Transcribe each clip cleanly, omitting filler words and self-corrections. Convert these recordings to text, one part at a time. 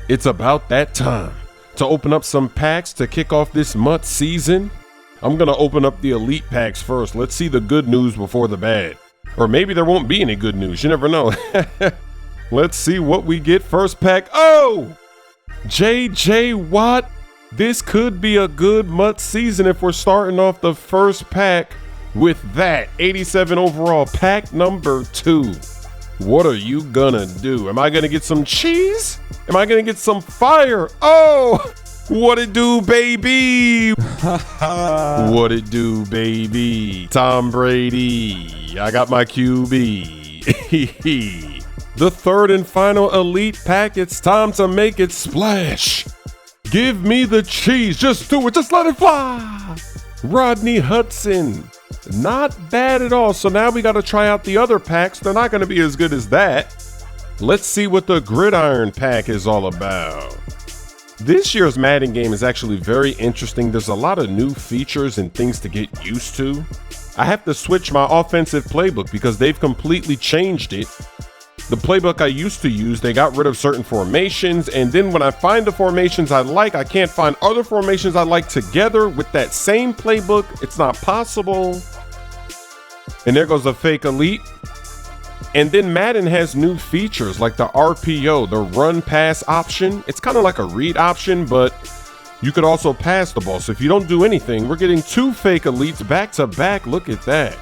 It's about that time to open up some packs to kick off this month season. I'm gonna open up the elite packs first. Let's see the good news before the bad. Or maybe there won't be any good news, you never know. Let's see what we get. First pack, oh! JJ Watt. This could be a good month season if we're starting off the first pack with that. 87 overall, pack number 2. What are you gonna do? Am I gonna get some cheese? Am I gonna get some fire? Oh, what it do, baby? What it do, baby? Tom Brady. I got my QB. The third and final elite pack. It's time to make it splash. Give me the cheese. Just do it. Just let it fly. Rodney Hudson. Not bad at all. So now we got to try out the other packs. They're not going to be as good as that. Let's see what the Gridiron Pack is all about. This year's Madden game is actually very interesting. There's a lot of new features and things to get used to. I have to switch my offensive playbook because they've completely changed it. The playbook I used to use, they got rid of certain formations, and then when I find the formations I like, I can't find other formations I like together with that same playbook. It's not possible. And there goes a fake elite. And then Madden has new features like the RPO, the run pass option. It's kind of like a read option, but you could also pass the ball. So if you don't do anything, we're getting 2 fake elites back to back. Look at that.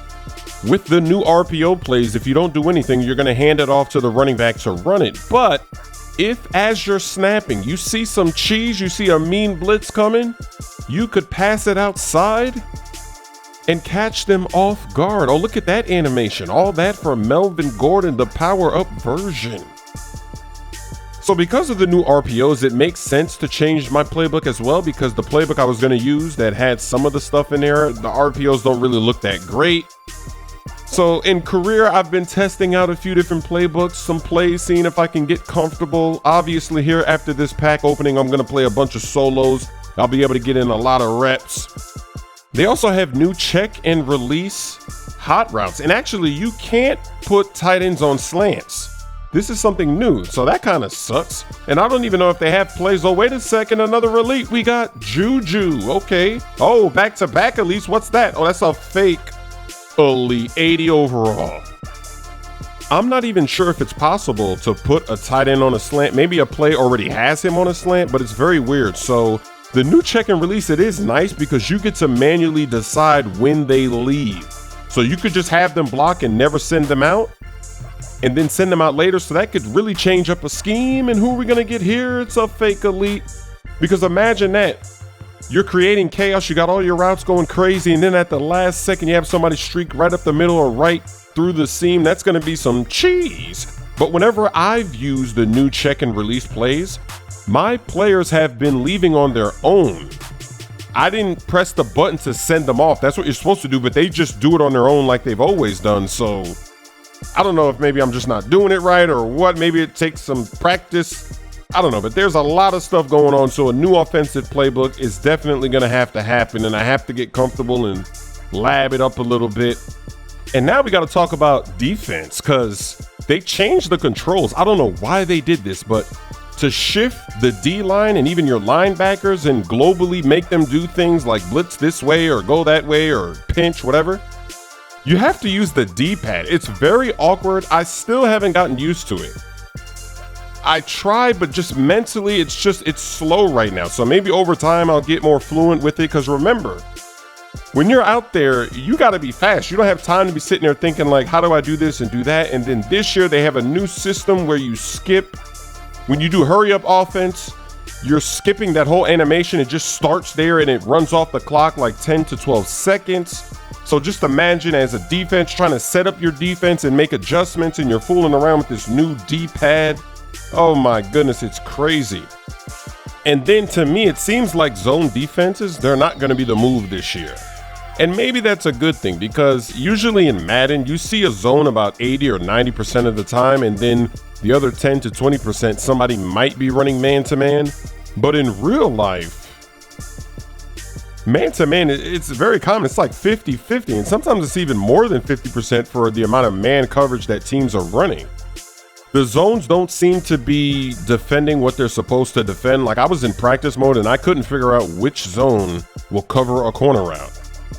With the new RPO plays, if you don't do anything, you're going to hand it off to the running back to run it. But if as you're snapping, you see some cheese, you see a mean blitz coming, you could pass it outside and catch them off guard. Oh, look at that animation. All that from Melvin Gordon, the power-up version. So because of the new RPOs, it makes sense to change my playbook as well, because the playbook I was going to use that had some of the stuff in there, the RPOs don't really look that great. So in career, I've been testing out a few different playbooks, some plays, seeing if I can get comfortable. Obviously here after this pack opening, I'm going to play a bunch of solos. I'll be able to get in a lot of reps. They also have new check and release hot routes. And actually, you can't put tight ends on slants. This is something new, so that kind of sucks. And I don't even know if they have plays. Oh, wait a second, another elite. We got Juju. Okay. Oh, back-to-back elites. What's that? Oh, that's a fake elite, 80 overall. I'm not even sure if it's possible to put a tight end on a slant. Maybe a play already has him on a slant, but it's very weird. So the new check and release, it is nice because you get to manually decide when they leave. So you could just have them block and never send them out and then send them out later. So that could really change up a scheme. And who are we going to get here? It's a fake elite. Because imagine that. You're creating chaos. You got all your routes going crazy. And then at the last second, you have somebody streak right up the middle or right through the seam. That's going to be some cheese. But whenever I've used the new check and release plays, my players have been leaving on their own. I didn't press the button to send them off. That's what you're supposed to do, but they just do it on their own like they've always done. So I don't know if maybe I'm just not doing it right or what. Maybe it takes some practice. I don't know, but there's a lot of stuff going on. So a new offensive playbook is definitely going to happen, and I have to get comfortable and lab it up a little bit. And now we got to talk about defense because they changed the controls. I don't know why they did this, but to shift the D-line and even your linebackers and globally make them do things like blitz this way or go that way or pinch, whatever, you have to use the D-pad. It's very awkward. I still haven't gotten used to it. I tried, but just mentally, it's slow right now. So maybe over time, I'll get more fluent with it. Because remember, when you're out there, you got to be fast. You don't have time to be sitting there thinking like, how do I do this and do that? And then this year, they have a new system where you skip. When you do hurry up offense, you're skipping that whole animation. It just starts there and it runs off the clock like 10 to 12 seconds. So just imagine as a defense trying to set up your defense and make adjustments, and you're fooling around with this new D-pad. Oh my goodness, it's crazy. And then to me, it seems like zone defenses, they're not going to be the move this year. And maybe that's a good thing, because usually in Madden, you see a zone about 80 or 90% of the time, and then the other 10 to 20%, somebody might be running man-to-man. But in real life, man-to-man, it's very common. It's like 50-50, and sometimes it's even more than 50% for the amount of man coverage that teams are running. The zones don't seem to be defending what they're supposed to defend. Like, I was in practice mode and I couldn't figure out which zone will cover a corner route.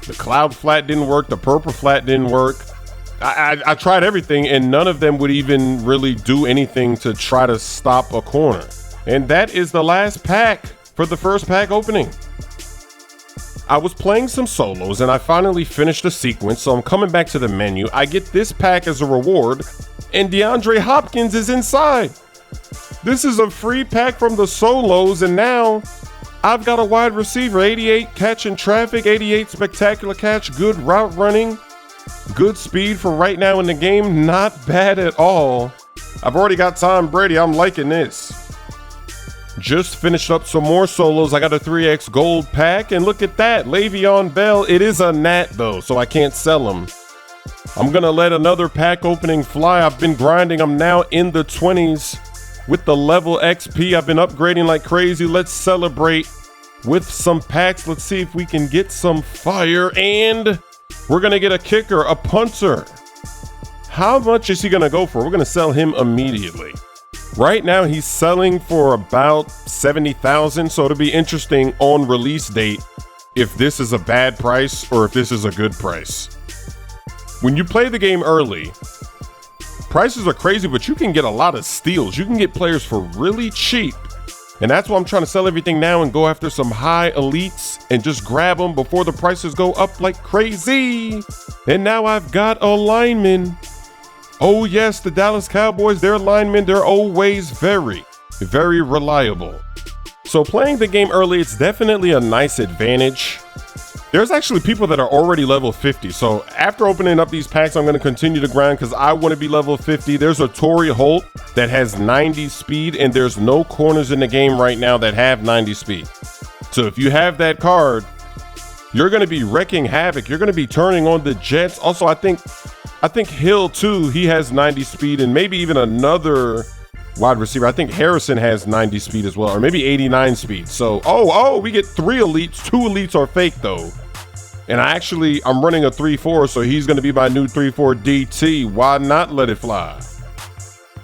The cloud flat didn't work. The purple flat didn't work. I tried everything and none of them would even really do anything to try to stop a corner. And that is the last pack for the first pack opening. I was playing some solos and I finally finished the sequence, so I'm coming back to the menu. I get this pack as a reward and Deandre Hopkins is inside. This is a free pack from the solos and now I've got a wide receiver, 88 catch in traffic, 88 spectacular catch, good route running, good speed for right now in the game, not bad at all. I've already got Tom Brady, I'm liking this. Just finished up some more solos. I got a 3X gold pack and look at that, Le'Veon Bell. It is a nat though, so I can't sell him. I'm gonna let another pack opening fly. I've been grinding, I'm now in the 20s. With the level XP, I've been upgrading like crazy. Let's celebrate with some packs. Let's see if we can get some fire. And we're gonna get a kicker, a punter. How much is he gonna go for? We're gonna sell him immediately. Right now, he's selling for about 70,000. So it'll be interesting on release date if this is a bad price or if this is a good price. When you play the game early, prices are crazy, but you can get a lot of steals. You can get players for really cheap. And that's why I'm trying to sell everything now and go after some high elites and just grab them before the prices go up like crazy. And now I've got a lineman. Oh yes, the Dallas Cowboys, their linemen, they're always very, very reliable. So playing the game early, it's definitely a nice advantage. There's actually people that are already level 50. So after opening up these packs, I'm going to continue to grind because I want to be level 50. There's a Torrey Holt that has 90 speed and there's no corners in the game right now that have 90 speed. So if you have that card, you're going to be wrecking havoc. You're going to be turning on the Jets. Also, I think Hill too, he has 90 speed and maybe even another wide receiver. I think Harrison has 90 speed as well, or maybe 89 speed. So, we get 3 elites. 2 elites are fake though. And I'm running a 3-4, so he's going to be my new 3-4 DT. Why not let it fly?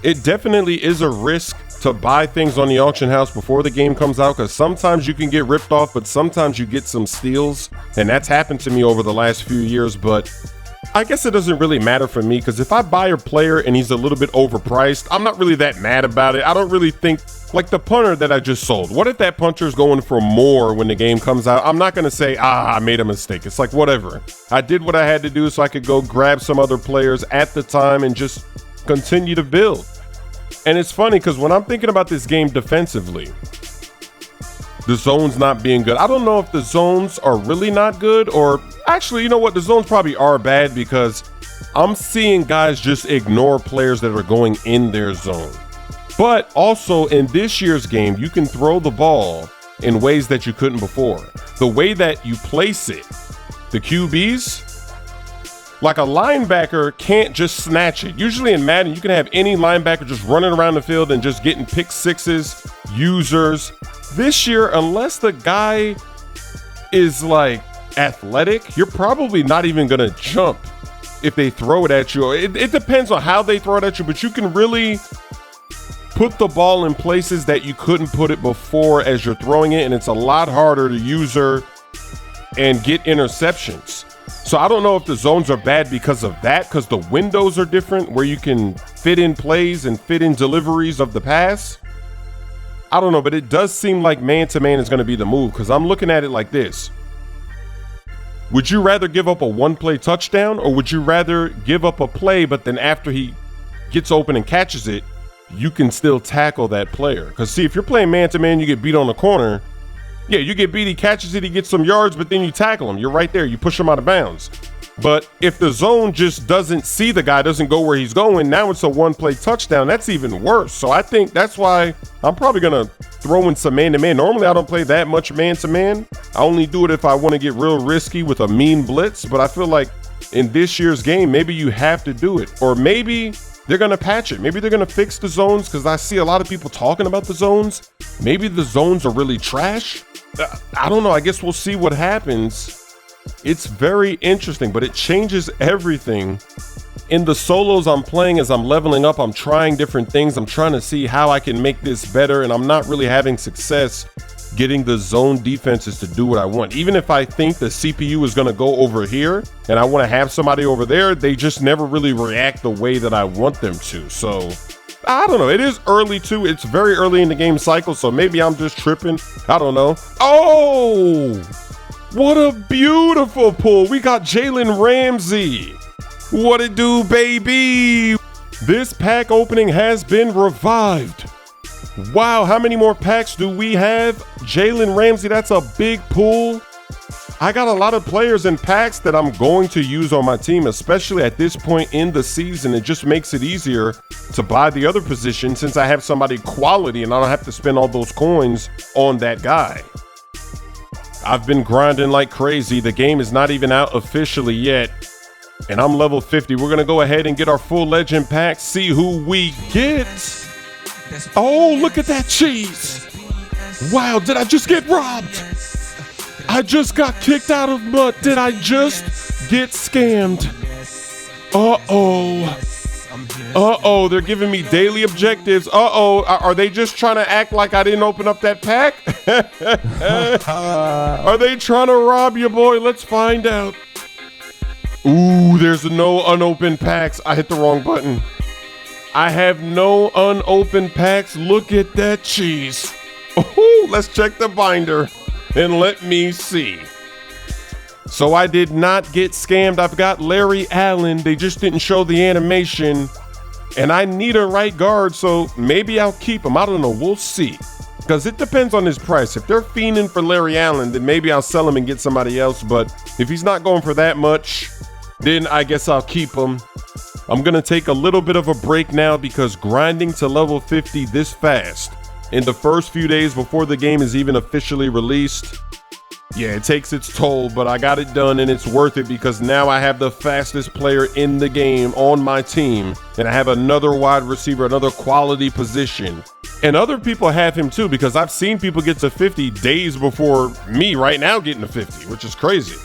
It definitely is a risk to buy things on the auction house before the game comes out, because sometimes you can get ripped off, but sometimes you get some steals. And that's happened to me over the last few years, but I guess it doesn't really matter for me, because if I buy a player and he's a little bit overpriced, I'm not really that mad about it. I don't really think, like the punter that I just sold. What if that punter is going for more when the game comes out? I'm not going to say, I made a mistake. It's like, whatever. I did what I had to do so I could go grab some other players at the time and just continue to build. And it's funny because when I'm thinking about this game defensively, the zones not being good. I don't know if the zones are really not good, or actually, you know what? The zones probably are bad because I'm seeing guys just ignore players that are going in their zone. But also in this year's game, you can throw the ball in ways that you couldn't before. The way that you place it, the QBs, like a linebacker can't just snatch it. Usually in Madden, you can have any linebacker just running around the field and just getting pick sixes, users. This year, unless the guy is like athletic, you're probably not even gonna jump if they throw it at you. It depends on how they throw it at you, but you can really put the ball in places that you couldn't put it before as you're throwing it, and it's a lot harder to user and get interceptions. So I don't know if the zones are bad because of that, because the windows are different where you can fit in plays and fit in deliveries of the pass. I don't know, but it does seem like man-to-man is going to be the move, because I'm looking at it like this. Would you rather give up a one-play touchdown, or would you rather give up a play, but then after he gets open and catches it, you can still tackle that player? Because see, if you're playing man-to-man, you get beat on the corner. Yeah, you get beat, he catches it, he gets some yards, but then you tackle him. You're right there. You push him out of bounds. But if the zone just doesn't see the guy, doesn't go where he's going, now it's a one-play touchdown. That's even worse. So I think that's why I'm probably going to throw in some man-to-man. Normally, I don't play that much man-to-man. I only do it if I want to get real risky with a mean blitz. But I feel like in this year's game, maybe you have to do it. Or maybe they're going to patch it. Maybe they're going to fix the zones, because I see a lot of people talking about the zones. Maybe the zones are really trash. I don't know. I guess we'll see what happens. It's very interesting, but it changes everything In the solos I'm playing, as I'm leveling up, I'm trying different things. I'm trying to see how I can make this better, and I'm not really having success getting the zone defenses to do what I want. Even if I think the CPU is going to go over here and I want to have somebody over there, they just never really react the way that I want them to. So I don't know. It is early too. It's very early in the game cycle, so maybe I'm just tripping. I don't know. Oh, what a beautiful pull. We got Jalen Ramsey. What it do, baby? This pack opening has been revived. Wow, how many more packs do we have? Jalen Ramsey, that's a big pull. I got a lot of players in packs that I'm going to use on my team, especially at this point in the season. It just makes it easier to buy the other position since I have somebody quality and I don't have to spend all those coins on that guy. I've been grinding like crazy. The game is not even out officially yet, and I'm level 50. We're gonna go ahead and get our full legend pack, see who we get. Oh, look at that cheese. Wow, did I just get robbed? I just got kicked out of mud. Did I just get scammed? Uh-oh. Uh-oh, they're giving me daily objectives. Uh-oh, are they just trying to act like I didn't open up that pack? Are they trying to rob you, boy? Let's find out. Ooh, there's no unopened packs. I hit the wrong button. I have no unopened packs. Look at that cheese. Oh, let's check the binder and let me see. So I did not get scammed. I've got Larry Allen. They just didn't show the animation. And I need a right guard, so maybe I'll keep him. I don't know. We'll see. Because it depends on his price. If they're fiending for Larry Allen, then maybe I'll sell him and get somebody else. But if he's not going for that much, then I guess I'll keep him. I'm going to take a little bit of a break now because grinding to level 50 this fast in the first few days before the game is even officially released, yeah, it takes its toll, but I got it done and it's worth it because now I have the fastest player in the game on my team, and I have another wide receiver, another quality position. And other people have him too, because I've seen people get to 50 days before me right now getting to 50, which is crazy.